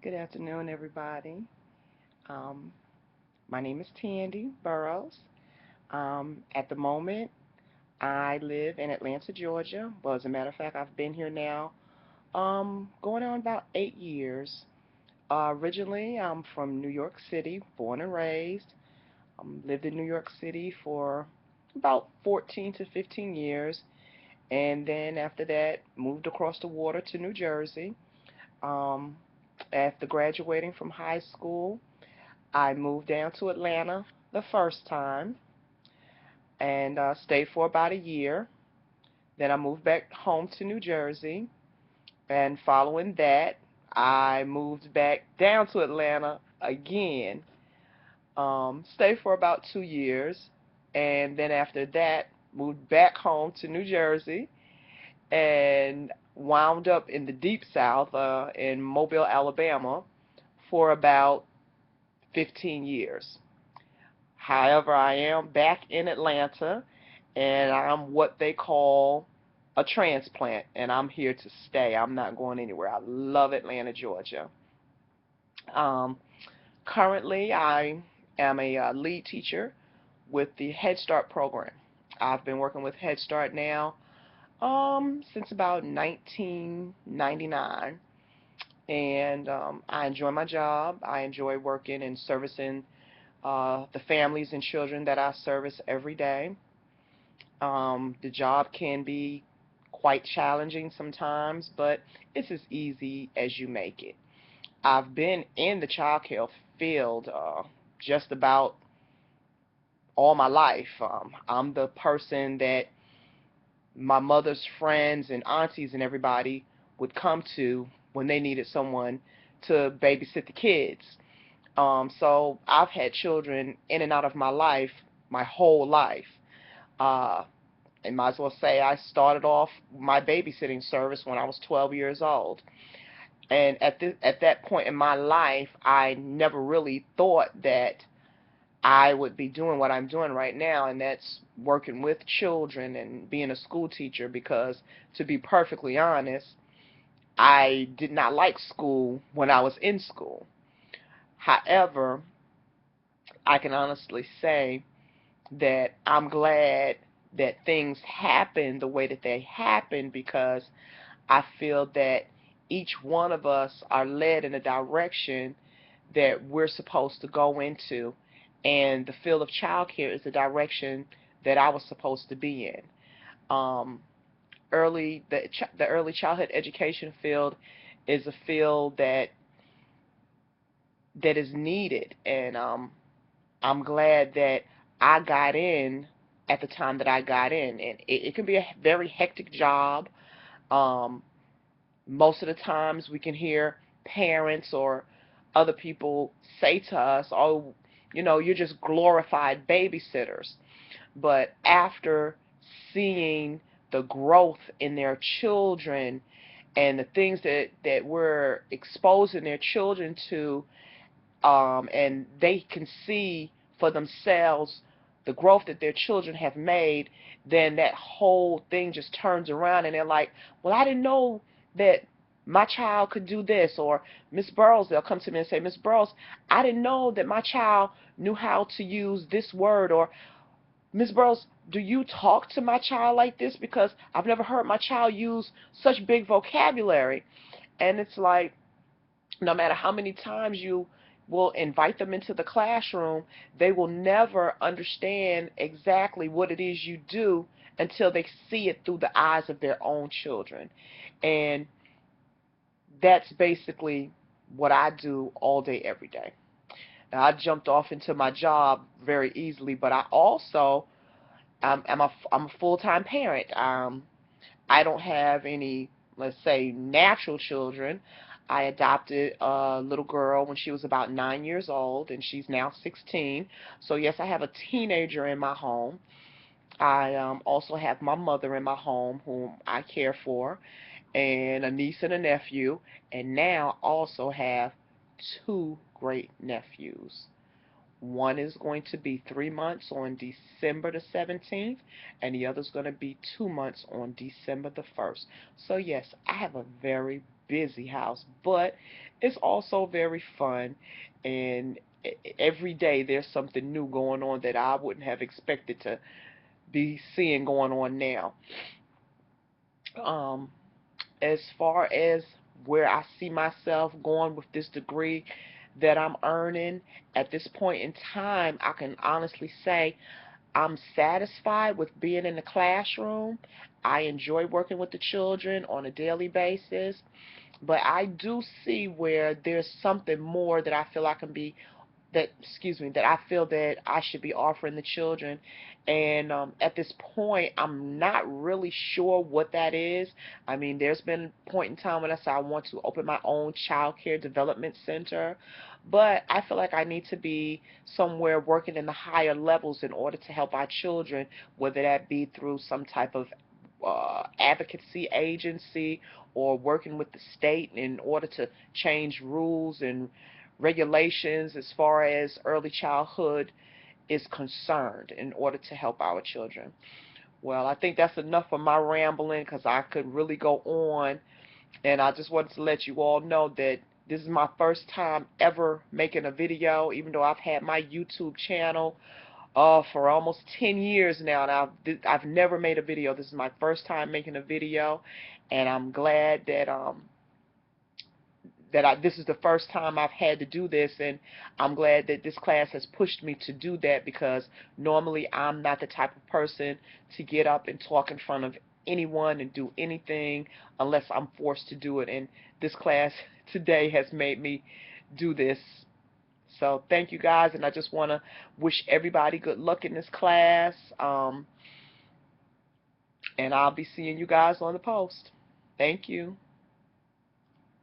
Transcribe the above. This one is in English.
Good afternoon, everybody. Um, my name is Tandy Burrows. At the moment, I live in Atlanta, Georgia. Well, as a matter of fact, I've been here now going on about 8 years. Originally, I'm from New York City, born and raised. Lived in New York City for about 14 to 15 years, and then after that, moved across the water to New Jersey. Um, After graduating from high school, I moved down to Atlanta the first time and stayed for about a year. Then I moved back home to New Jersey, and following that, I moved back down to Atlanta again. Stayed for about 2 years, and then after that, moved back home to New Jersey and wound up in the deep South in Mobile, Alabama, for about 15 years. However, I am back in Atlanta, and I'm what they call a transplant, and I'm here to stay. I'm not going anywhere. I love Atlanta, Georgia. Um, Currently, I am a lead teacher with the Head Start program. I've been working with Head Start now since about 1999, and I enjoy my job. I enjoy working and servicing the families and children that I service every day. The job can be quite challenging sometimes, but it's as easy as you make it. I've been in the child care field just about all my life. I'm the person that my mother's friends and aunties and everybody would come to when they needed someone to babysit the kids. So I've had children in and out of my life my whole life. Uh, and might as well say I started off my babysitting service when I was 12 years old. And at that point in my life, I never really thought that I would be doing what I'm doing right now, and that's working with children and being a school teacher because, to be perfectly honest, I did not like school when I was in school. However, I can honestly say that I'm glad that things happen the way that they happen because I feel that each one of us are led in a direction that we're supposed to go into, and the field of childcare is the direction that I was supposed to be in. Um, the early childhood education field is a field that is needed, and I'm glad that I got in at the time that I got in, and it can be a very hectic job. Um, Most of the times we can hear parents or other people say to us, oh, you're just glorified babysitters. But after seeing the growth in their children and the things that we're exposing their children to, and they can see for themselves the growth that their children have made, then that whole thing just turns around and they're like, well, I didn't know that my child could do this. Or Miss Burrows, they'll come to me and say, Miss Burrows, I didn't know that my child knew how to use this word. Or Miss Burrows, do you talk to my child like this? Because I've never heard my child use such big vocabulary. And it's like, no matter how many times you will invite them into the classroom, they will never understand exactly what it is you do until they see it through the eyes of their own children. And that's basically what I do all day, every day. Now, I jumped off into my job very easily, but I also I'm a full-time parent. I don't have any, let's say, natural children. I adopted a little girl when she was about 9 years old, and she's now 16. So yes, I have a teenager in my home. I also have my mother in my home, whom I care for, and a niece and a nephew, and now also have two great nephews. One is going to be 3 months on December the 17th, and the other's going to be 2 months on December the 1st. So, yes, I have a very busy house, but it's also very fun, and every day there's something new going on that I wouldn't have expected to be seeing going on now. Um, as far as where I see myself going with this degree that I'm earning at this point in time, I can honestly say I'm satisfied with being in the classroom. I enjoy working with the children on a daily basis, but I do see where there's something more that I feel I can be that excuse me that I feel that I should be offering the children, and at this point I'm not really sure what that is. I mean, there's been a point in time when I said I want to open my own child care development center, but I feel like I need to be somewhere working in the higher levels in order to help our children, whether that be through some type of advocacy agency or working with the state in order to change rules and regulations as far as early childhood is concerned in order to help our children. Well, I think that's enough of my rambling because I could really go on, and I just wanted to let you all know that this is my first time ever making a video, even though I've had my YouTube channel for almost 10 years now, and I've never made a video. This is my first time making a video, and I'm glad that this is the first time I've had to do this, and I'm glad that this class has pushed me to do that, because normally I'm not the type of person to get up and talk in front of anyone and do anything unless I'm forced to do it, and this class today has made me do this. So thank you guys, and I just want to wish everybody good luck in this class, and I'll be seeing you guys on the post. Thank you.